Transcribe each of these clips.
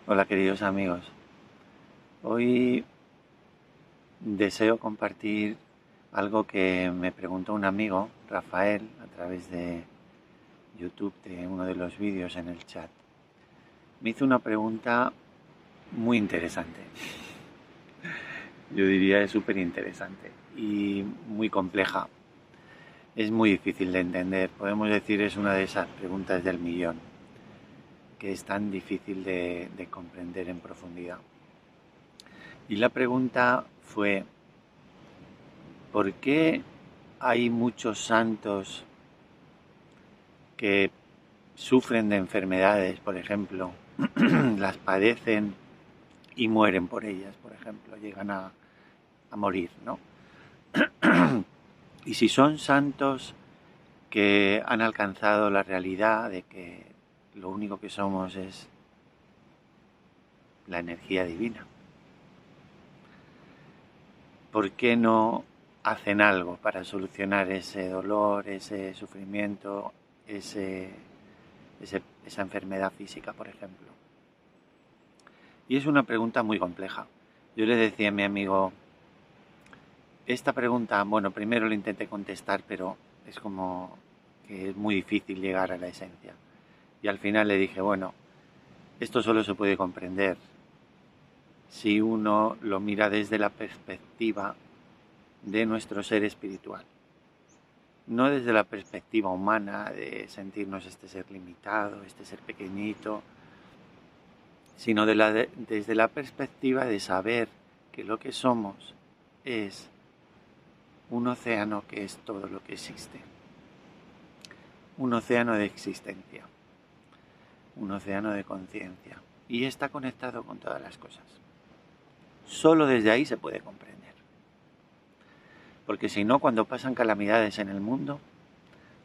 Hola queridos amigos, hoy deseo compartir algo que me preguntó un amigo, Rafael, a través de YouTube, de uno de los vídeos en el chat. Me hizo una pregunta muy interesante, yo diría es súper interesante y muy compleja. Es muy difícil de entender, podemos decir es una de esas preguntas del millón, que es tan difícil de comprender en profundidad. Y la pregunta fue: ¿por qué hay muchos santos que sufren de enfermedades, por ejemplo, las padecen y mueren por ellas, por ejemplo, llegan a morir, ¿no? Y si son santos que han alcanzado la realidad de que lo único que somos es la energía divina, ¿por qué no hacen algo para solucionar ese dolor, ese sufrimiento, esa enfermedad física, por ejemplo? Y es una pregunta muy compleja. Yo le decía a mi amigo, esta pregunta, bueno, primero le intenté contestar, pero es como que es muy difícil llegar a la esencia. Y al final le dije, bueno, esto solo se puede comprender si uno lo mira desde la perspectiva de nuestro ser espiritual. No desde la perspectiva humana de sentirnos este ser limitado, este ser pequeñito, sino desde la perspectiva de saber que lo que somos es un océano que es todo lo que existe. Un océano de existencia, un océano de conciencia, y está conectado con todas las cosas. Solo desde ahí se puede comprender. Porque si no, cuando pasan calamidades en el mundo,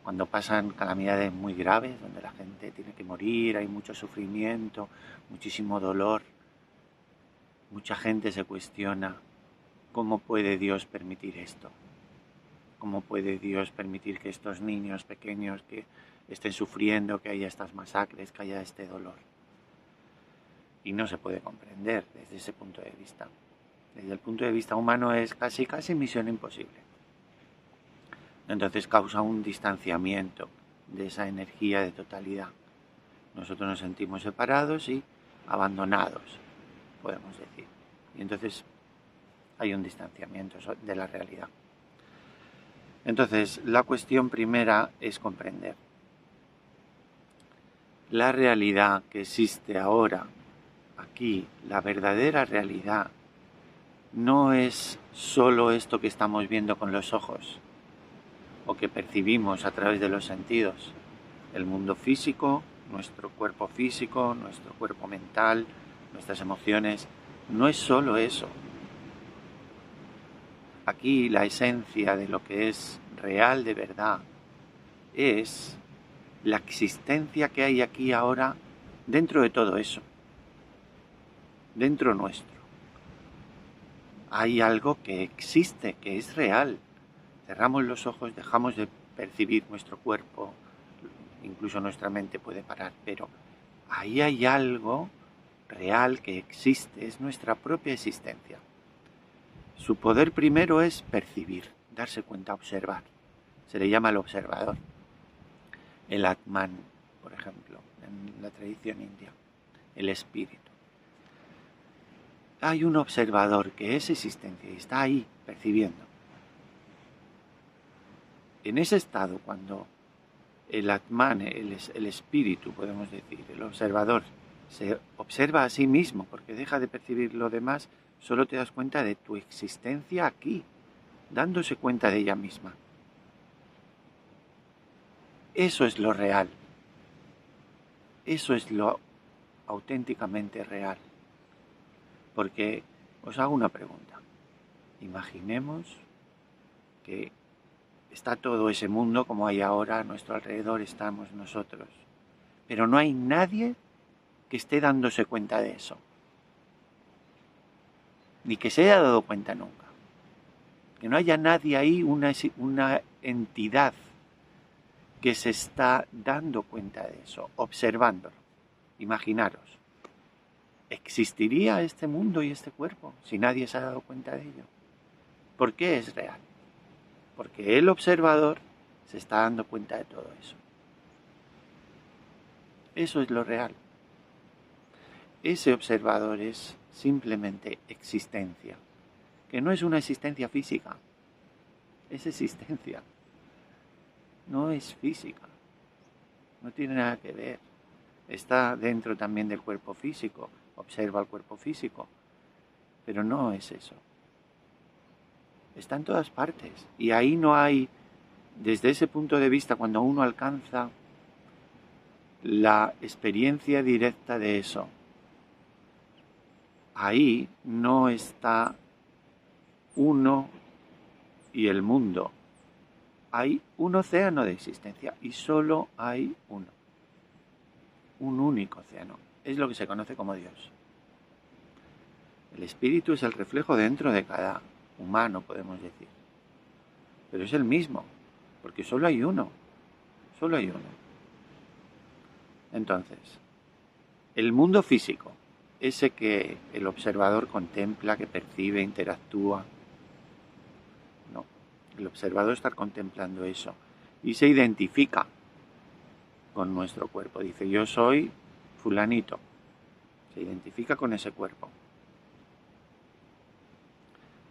cuando pasan calamidades muy graves, donde la gente tiene que morir, hay mucho sufrimiento, muchísimo dolor, mucha gente se cuestiona, ¿cómo puede Dios permitir esto? ¿Cómo puede Dios permitir que estos niños pequeños que estén sufriendo, que haya estas masacres, que haya este dolor? Y no se puede comprender desde ese punto de vista. Desde el punto de vista humano es casi misión imposible. Entonces causa un distanciamiento de esa energía de totalidad. Nosotros nos sentimos separados y abandonados, podemos decir. Y entonces hay un distanciamiento de la realidad. Entonces, la cuestión primera es comprender la realidad que existe ahora, aquí, la verdadera realidad, no es solo esto que estamos viendo con los ojos o que percibimos a través de los sentidos. El mundo físico, nuestro cuerpo físico, nuestro cuerpo mental, nuestras emociones, no es solo eso. Aquí la esencia de lo que es real de verdad es la existencia que hay aquí ahora dentro de todo eso, dentro nuestro. Hay algo que existe, que es real. Cerramos los ojos, dejamos de percibir nuestro cuerpo, incluso nuestra mente puede parar, pero ahí hay algo real que existe, es nuestra propia existencia. Su poder primero es percibir, darse cuenta, observar. Se le llama el observador. El Atman, por ejemplo, en la tradición india, el espíritu. Hay un observador que es existencia y está ahí percibiendo. En ese estado, cuando el Atman, el espíritu, podemos decir, el observador, se observa a sí mismo porque deja de percibir lo demás, solo te das cuenta de tu existencia aquí, dándose cuenta de ella misma. Eso es lo real. Eso es lo auténticamente real. Porque os hago una pregunta. Imaginemos que está todo ese mundo como hay ahora, a nuestro alrededor estamos nosotros. Pero no hay nadie que esté dándose cuenta de eso. Ni que se haya dado cuenta nunca. Que no haya nadie ahí, una entidad que se está dando cuenta de eso, observándolo. Imaginaros. ¿existiría este mundo y este cuerpo si nadie se ha dado cuenta de ello? ¿Por qué es real? Porque el observador se está dando cuenta de todo eso. Eso es lo real. Ese observador es simplemente existencia, que no es una existencia física, es existencia, no es física, no tiene nada que ver. Está dentro también del cuerpo físico, observa el cuerpo físico, pero no es eso. Está en todas partes y ahí no hay, desde ese punto de vista, cuando uno alcanza la experiencia directa de eso, ahí no está uno y el mundo. Hay un océano de existencia y solo hay uno. Un único océano. Es lo que se conoce como Dios. El espíritu es el reflejo dentro de cada humano, podemos decir. Pero es el mismo, porque solo hay uno. Solo hay uno. Entonces, el mundo físico, ese que el observador contempla, que percibe, interactúa. No, el observador está contemplando eso y se identifica con nuestro cuerpo. Dice, yo soy fulanito. Se identifica con ese cuerpo.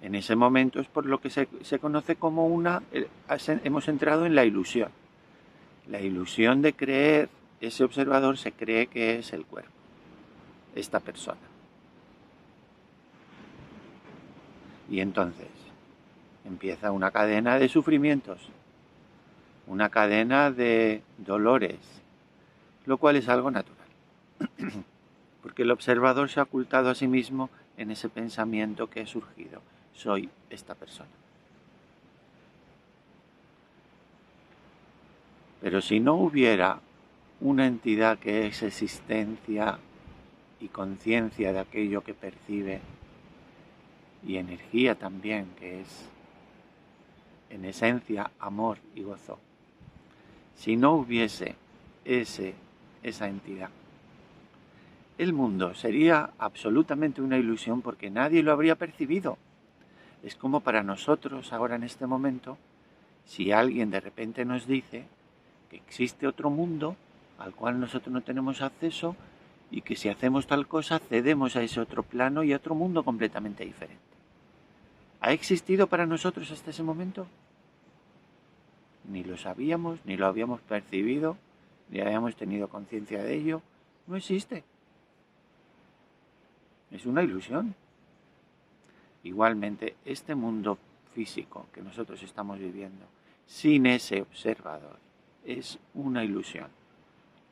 En ese momento es por lo que se conoce como hemos entrado en la ilusión. La ilusión de creer, ese observador se cree que es el cuerpo, esta persona. Y entonces empieza una cadena de sufrimientos, una cadena de dolores, lo cual es algo natural. Porque el observador se ha ocultado a sí mismo en ese pensamiento que ha surgido. Soy esta persona. Pero si no hubiera una entidad que es existencia y conciencia de aquello que percibe, y energía también, que es en esencia amor y gozo, si no hubiese esa entidad, el mundo sería absolutamente una ilusión porque nadie lo habría percibido. Es como para nosotros ahora en este momento, si alguien de repente nos dice que existe otro mundo al cual nosotros no tenemos acceso y que si hacemos tal cosa accedemos a ese otro plano y a otro mundo completamente diferente. ¿Ha existido para nosotros hasta ese momento? Ni lo sabíamos, ni lo habíamos percibido, ni habíamos tenido conciencia de ello. No existe. Es una ilusión. Igualmente, este mundo físico que nosotros estamos viviendo, sin ese observador, es una ilusión.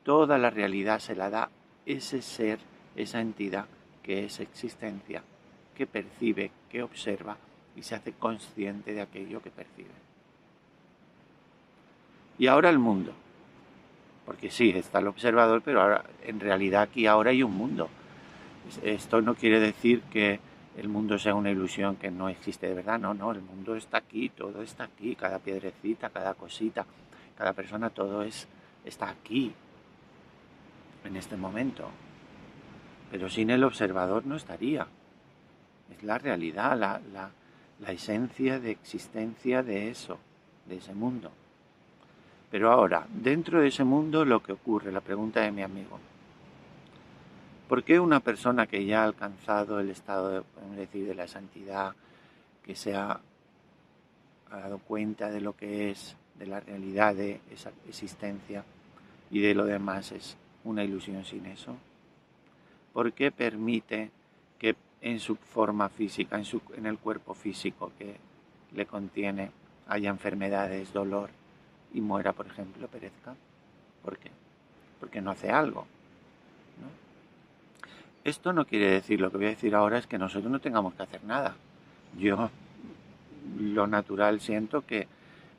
Toda la realidad se la da ese ser, esa entidad que es existencia, que percibe, que observa y se hace consciente de aquello que percibe. Y ahora el mundo. Porque sí, está el observador, pero ahora, en realidad aquí ahora hay un mundo. Esto no quiere decir que el mundo sea una ilusión que no existe de verdad. No, el mundo está aquí, todo está aquí, cada piedrecita, cada cosita, cada persona, todo está aquí, en este momento. Pero sin el observador no estaría. Es la realidad, la esencia de existencia de eso, de ese mundo. Pero ahora, dentro de ese mundo, lo que ocurre, la pregunta de mi amigo. ¿Por qué una persona que ya ha alcanzado el estado, podemos decir, de la santidad, que se ha dado cuenta de lo que es, de la realidad de esa existencia y de lo demás es una ilusión sin eso? ¿Por qué permite que en su forma física, en el cuerpo físico que le contiene, haya enfermedades, dolor y muera, por ejemplo, perezca? ¿Por qué? Porque no hace algo, ¿no? Esto no quiere decir, lo que voy a decir ahora es que nosotros no tengamos que hacer nada. Yo, lo natural, siento que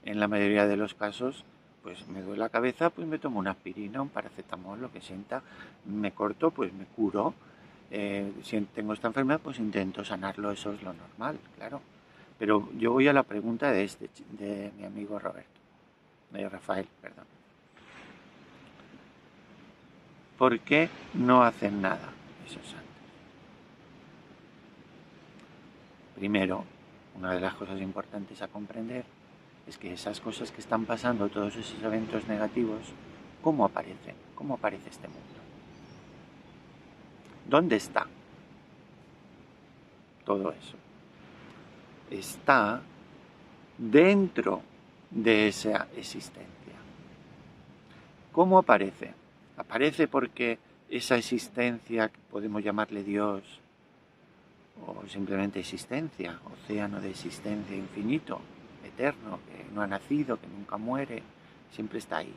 en la mayoría de los casos, pues me duele la cabeza, pues me tomo una aspirina, un paracetamol, lo que sienta, me corto, pues me curo. Si tengo esta enfermedad, pues intento sanarlo, eso es lo normal, claro. Pero yo voy a la pregunta de mi amigo Roberto, de Rafael, perdón. ¿Por qué no hacen nada esos santos? Primero, una de las cosas importantes a comprender es que esas cosas que están pasando, todos esos eventos negativos, ¿cómo aparecen? ¿Cómo aparece este mundo? ¿Dónde está todo eso? Está dentro de esa existencia. ¿Cómo aparece? Aparece porque esa existencia, que podemos llamarle Dios, o simplemente existencia, océano de existencia infinito, eterno, que no ha nacido, que nunca muere, siempre está ahí.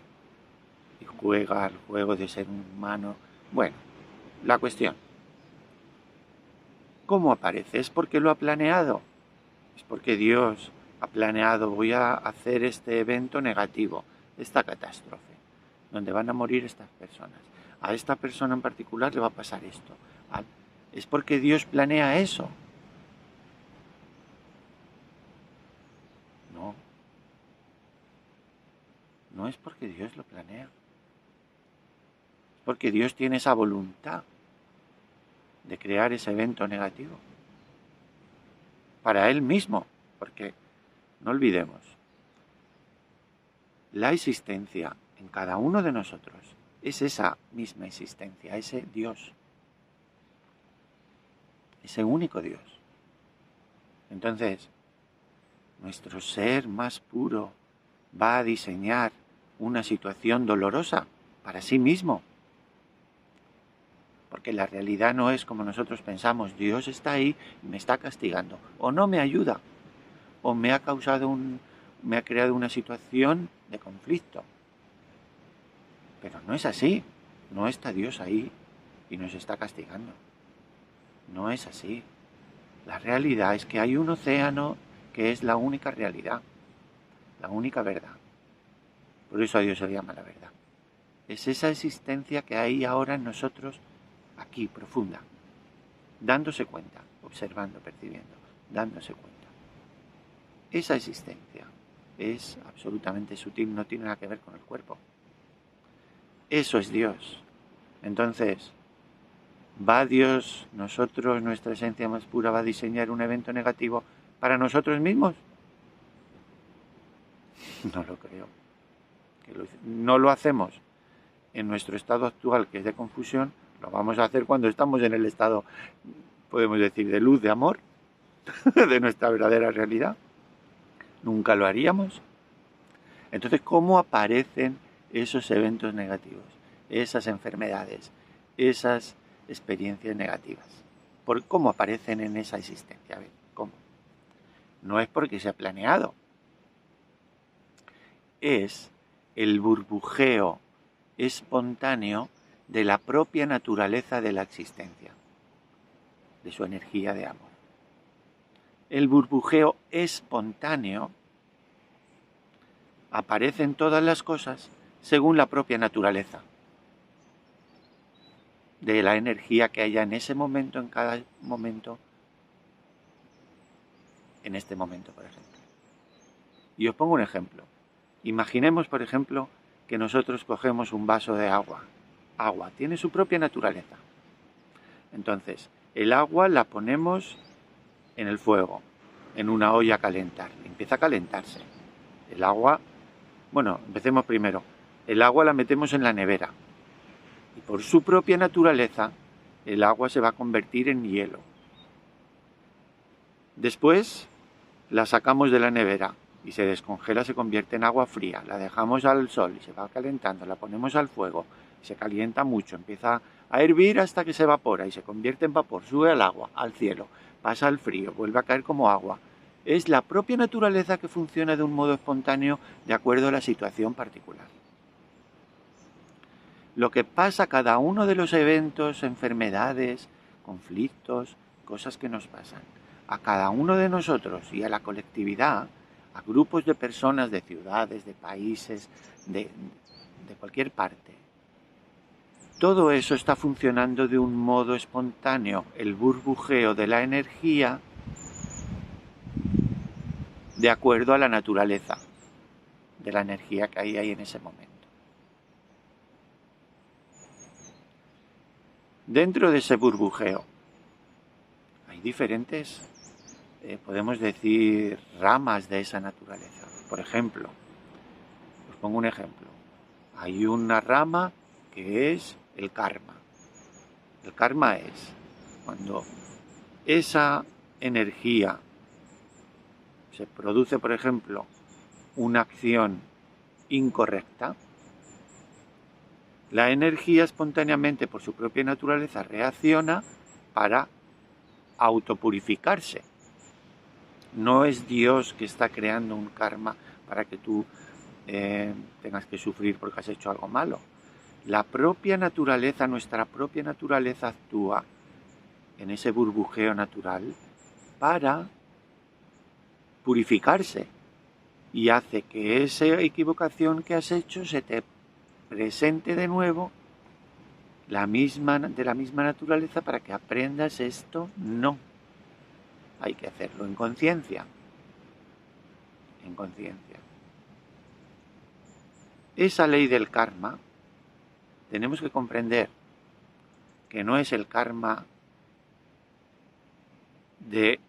Y juega al juego de ser un humano. Bueno, la cuestión. ¿Cómo aparece? ¿Es porque lo ha planeado? ¿Es porque Dios ha planeado, voy a hacer este evento negativo, esta catástrofe, donde van a morir estas personas? A esta persona en particular le va a pasar esto. ¿Es porque Dios planea eso? No. No es porque Dios lo planea. Es porque Dios tiene esa voluntad de crear ese evento negativo. Para Él mismo. Porque, no olvidemos, la existencia en cada uno de nosotros es esa misma existencia, ese Dios. Ese único Dios. Entonces, nuestro ser más puro va a diseñar una situación dolorosa para sí mismo. Porque la realidad no es como nosotros pensamos. Dios está ahí y me está castigando. O no me ayuda. O me ha creado una situación de conflicto. Pero no es así. No está Dios ahí y nos está castigando. No es así. La realidad es que hay un océano que es la única realidad, la única verdad. Por eso a Dios se le llama la verdad. Es esa existencia que hay ahora en nosotros, aquí, profunda, dándose cuenta, observando, percibiendo, dándose cuenta. Esa existencia es absolutamente sutil, no tiene nada que ver con el cuerpo. Eso es Dios. Entonces, ¿va Dios, nosotros, nuestra esencia más pura, va a diseñar un evento negativo para nosotros mismos? No lo creo. No lo hacemos en nuestro estado actual, que es de confusión, lo vamos a hacer cuando estamos en el estado, podemos decir, de luz, de amor, de nuestra verdadera realidad. Nunca lo haríamos. Entonces, ¿cómo aparecen esos eventos negativos, esas enfermedades, esas experiencias negativas? ¿Por cómo aparecen en esa existencia? A ver, ¿cómo? No es porque sea planeado. Es el burbujeo espontáneo de la propia naturaleza de la existencia, de su energía de amor. El burbujeo espontáneo aparece en todas las cosas según la propia naturaleza de la energía que haya en ese momento, en cada momento, en este momento, por ejemplo. Y os pongo un ejemplo. Imaginemos, por ejemplo, que nosotros cogemos un vaso de agua. Agua, tiene su propia naturaleza. Entonces, el agua la ponemos en el fuego, en una olla a calentar. Empieza a calentarse. El agua, bueno, empecemos primero. El agua la metemos en la nevera. Y por su propia naturaleza, el agua se va a convertir en hielo. Después, la sacamos de la nevera y se descongela, se convierte en agua fría. La dejamos al sol y se va calentando. La ponemos al fuego y se calienta mucho. Empieza a hervir hasta que se evapora y se convierte en vapor. Sube al agua, al cielo, pasa al frío, vuelve a caer como agua. Es la propia naturaleza que funciona de un modo espontáneo de acuerdo a la situación particular. Lo que pasa cada uno de los eventos, enfermedades, conflictos, cosas que nos pasan, a cada uno de nosotros y a la colectividad, a grupos de personas, de ciudades, de países, de cualquier parte. Todo eso está funcionando de un modo espontáneo, el burbujeo de la energía de acuerdo a la naturaleza de la energía que hay ahí en ese momento. Dentro de ese burbujeo hay diferentes podemos decir, ramas de esa naturaleza. Por ejemplo, os pongo un ejemplo. Hay una rama que es el karma. El karma es cuando esa energía se produce, por ejemplo, una acción incorrecta, la energía espontáneamente, por su propia naturaleza, reacciona para autopurificarse. No es Dios que está creando un karma para que tú tengas que sufrir porque has hecho algo malo. La propia naturaleza, nuestra propia naturaleza actúa en ese burbujeo natural para purificarse y hace que esa equivocación que has hecho se te presente de nuevo de la misma naturaleza para que aprendas esto. No, hay que hacerlo en conciencia. En conciencia. Esa ley del karma tenemos que comprender que no es el karma de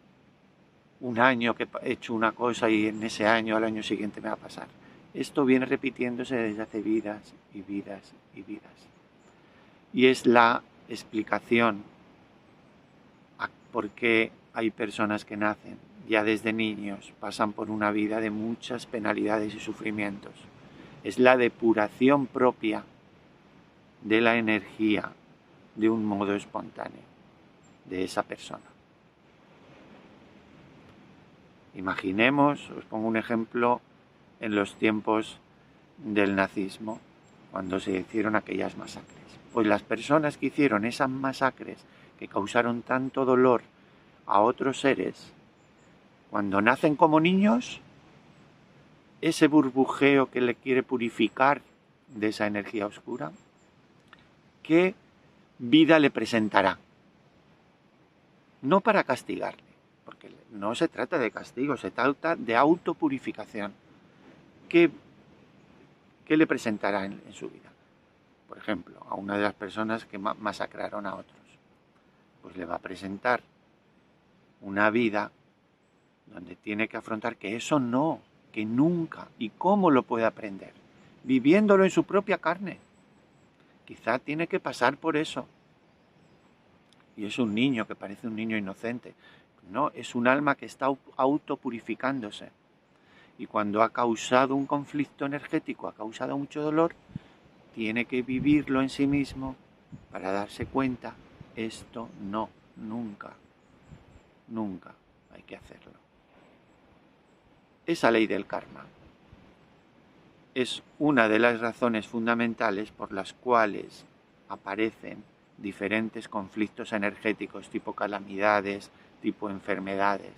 un año que he hecho una cosa y en ese año al año siguiente me va a pasar. Esto viene repitiéndose desde hace vidas y vidas y vidas. Y es la explicación a por qué hay personas que nacen ya desde niños, pasan por una vida de muchas penalidades y sufrimientos. Es la depuración propia de la energía de un modo espontáneo de esa persona. Imaginemos, os pongo un ejemplo, en los tiempos del nazismo, cuando se hicieron aquellas masacres. Pues las personas que hicieron esas masacres, que causaron tanto dolor a otros seres, cuando nacen como niños, ese burbujeo que le quiere purificar de esa energía oscura, ¿qué vida le presentará? No para castigarle, porque no se trata de castigo, se trata de autopurificación. ¿Qué le presentará en su vida? Por ejemplo, a una de las personas que masacraron a otros, pues le va a presentar una vida donde tiene que afrontar que eso no, que nunca. ¿Y cómo lo puede aprender? Viviéndolo en su propia carne. Quizá tiene que pasar por eso. Y es un niño que parece un niño inocente. No, es un alma que está autopurificándose. Y cuando ha causado un conflicto energético, ha causado mucho dolor, tiene que vivirlo en sí mismo para darse cuenta, esto no, nunca, nunca hay que hacerlo. Esa ley del karma es una de las razones fundamentales por las cuales aparecen diferentes conflictos energéticos tipo calamidades, tipo enfermedades,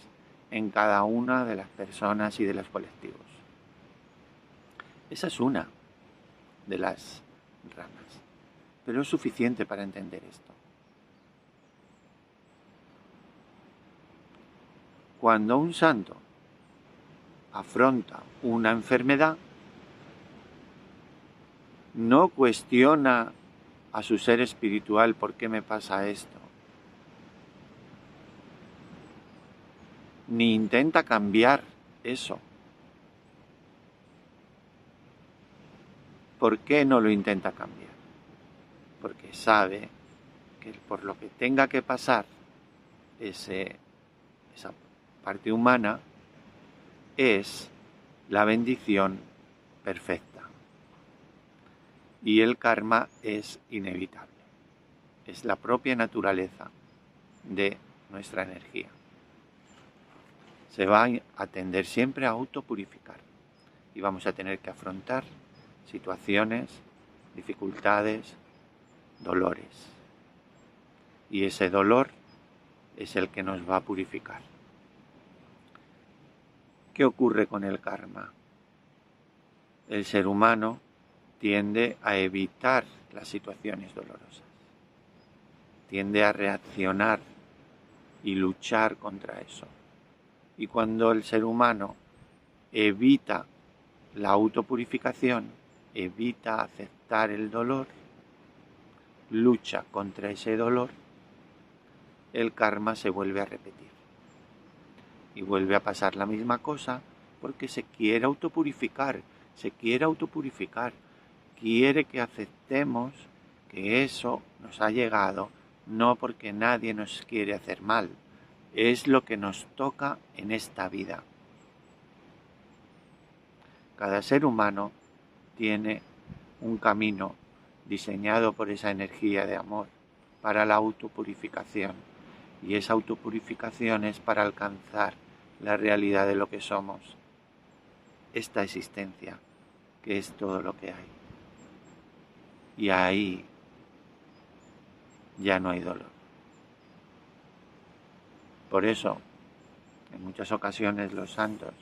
en cada una de las personas y de los colectivos. Esa es una de las ramas, pero es suficiente para entender esto. Cuando un santo afronta una enfermedad, no cuestiona a su ser espiritual por qué me pasa esto, ni intenta cambiar eso. ¿Por qué no lo intenta cambiar? Porque sabe que por lo que tenga que pasar esa parte humana es la bendición perfecta. Y el karma es inevitable. Es la propia naturaleza de nuestra energía. Se va a tender siempre a autopurificar. Y vamos a tener que afrontar situaciones, dificultades, dolores. Y ese dolor es el que nos va a purificar. ¿Qué ocurre con el karma? El ser humano tiende a evitar las situaciones dolorosas. Tiende a reaccionar y luchar contra eso. Y cuando el ser humano evita la autopurificación, evita aceptar el dolor, lucha contra ese dolor, el karma se vuelve a repetir. y vuelve a pasar la misma cosa porque se quiere autopurificar, quiere que aceptemos que eso nos ha llegado no porque nadie nos quiere hacer mal, es lo que nos toca en esta vida. Cada ser humano tiene un camino diseñado por esa energía de amor para la autopurificación, y esa autopurificación es para alcanzar la realidad de lo que somos, esta existencia, que es todo lo que hay. Y ahí ya no hay dolor. Por eso, en muchas ocasiones los santos,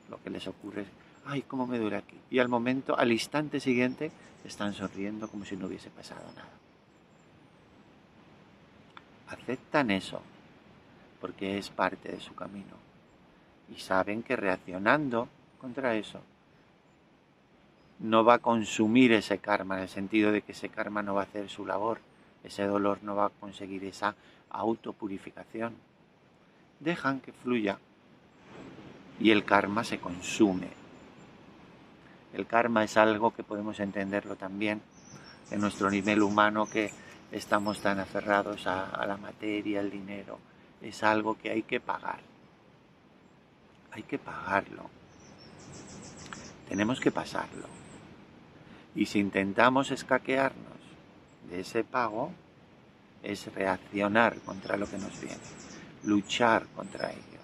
lo que les ocurre es, ¡ay, cómo me duele aquí! Y al instante siguiente, están sonriendo como si no hubiese pasado nada. Aceptan eso, porque es parte de su camino. Y saben que reaccionando contra eso, no va a consumir ese karma, en el sentido de que ese karma no va a hacer su labor, ese dolor no va a conseguir esa autopurificación. Dejan que fluya y el karma se consume. El karma es algo que podemos entenderlo también en nuestro nivel humano, que estamos tan aferrados a la materia, al dinero. Es algo que hay que pagar. Hay que pagarlo. Tenemos que pasarlo. Y si intentamos escaquearnos de ese pago, es reaccionar contra lo que nos viene, luchar contra ello,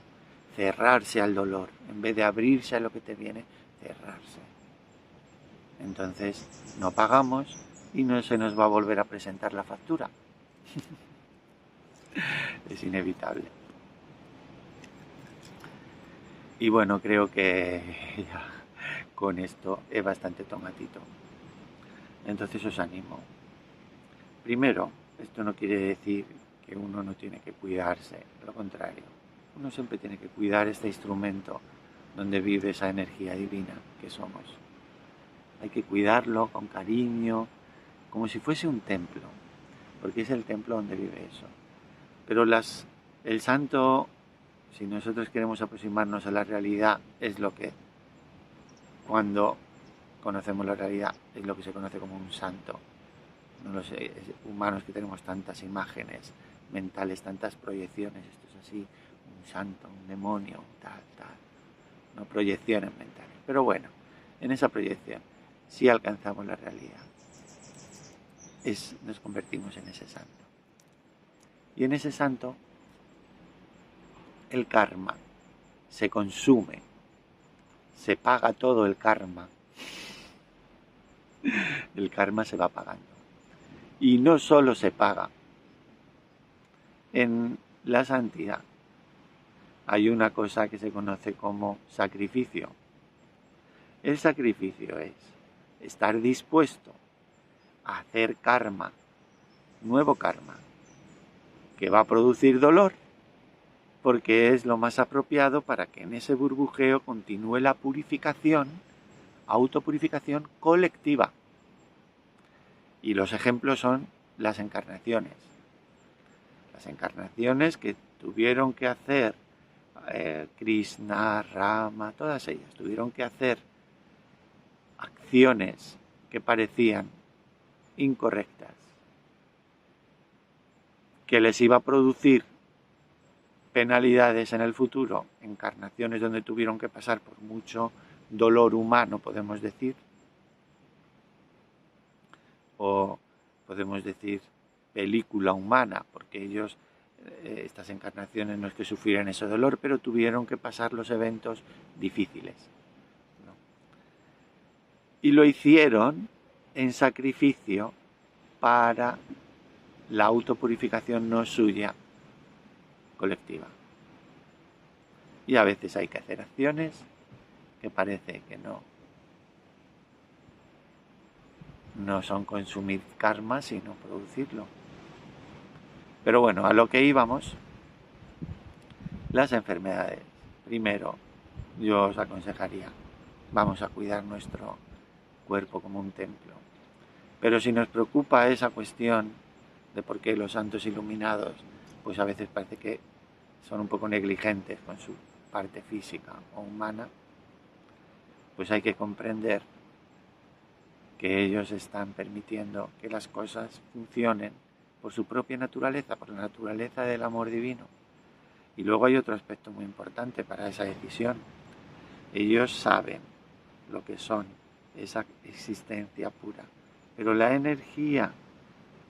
cerrarse al dolor, en vez de abrirse a lo que te viene, cerrarse. Entonces no pagamos y no se nos va a volver a presentar la factura. Es inevitable. Y bueno, creo que ya con esto es bastante tomatito. Entonces os animo. Primero, esto no quiere decir que uno no tiene que cuidarse, lo contrario. Uno siempre tiene que cuidar este instrumento donde vive esa energía divina que somos. Hay que cuidarlo con cariño, como si fuese un templo, porque es el templo donde vive eso. Pero el santo, si nosotros queremos aproximarnos a la realidad, es lo que, cuando conocemos la realidad, es lo que se conoce como un santo. No lo sé, humanos que tenemos tantas imágenes mentales, tantas proyecciones, esto es así, un santo, un demonio, tal, no proyecciones mentales. Pero bueno, en esa proyección, si alcanzamos la realidad, nos convertimos en ese santo. Y en ese santo, el karma se consume, se paga todo el karma se va pagando. Y no solo se paga. En la santidad hay una cosa que se conoce como sacrificio. El sacrificio es estar dispuesto a hacer karma, nuevo karma, que va a producir dolor, porque es lo más apropiado para que en ese burbujeo continúe la purificación, autopurificación colectiva. Y los ejemplos son las encarnaciones. Las encarnaciones que tuvieron que hacer Krishna, Rama, todas ellas tuvieron que hacer acciones que parecían incorrectas, que les iba a producir penalidades en el futuro, encarnaciones donde tuvieron que pasar por mucho dolor humano, podemos decir, o podemos decir película humana, porque ellos, estas encarnaciones, no es que sufrieran ese dolor, pero tuvieron que pasar los eventos difíciles, ¿no? Y lo hicieron en sacrificio para la autopurificación no suya, colectiva. Y a veces hay que hacer acciones que parece que no son consumir karma, sino producirlo. Pero bueno, a lo que íbamos, las enfermedades. Primero, yo os aconsejaría, vamos a cuidar nuestro cuerpo como un templo. Pero si nos preocupa esa cuestión de por qué los santos iluminados, pues a veces parece que son un poco negligentes con su parte física o humana, pues hay que comprender que ellos están permitiendo que las cosas funcionen por su propia naturaleza, por la naturaleza del amor divino. Y luego hay otro aspecto muy importante para esa decisión. Ellos saben lo que son esa existencia pura, pero la energía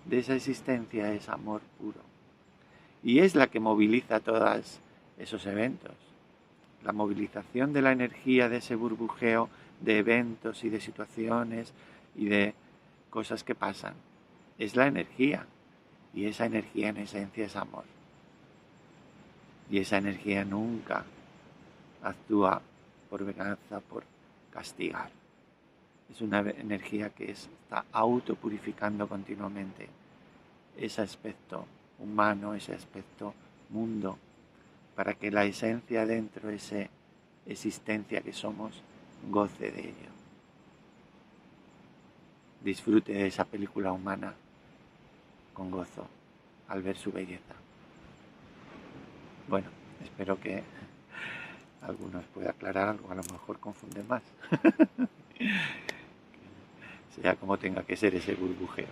de esa existencia es amor puro. Y es la que moviliza todos esos eventos. La movilización de la energía de ese burbujeo de eventos y de situaciones y de cosas que pasan es la energía. Y esa energía en esencia es amor. Y esa energía nunca actúa por venganza, por castigar. Es una energía que está autopurificando continuamente ese aspecto humano, ese aspecto mundo, para que la esencia dentro de esa existencia que somos goce de ello. Disfrute de esa película humana con gozo al ver su belleza. Bueno, espero que algunos pueda aclarar algo, a lo mejor confunde más. Sea como tenga que ser ese burbujeo.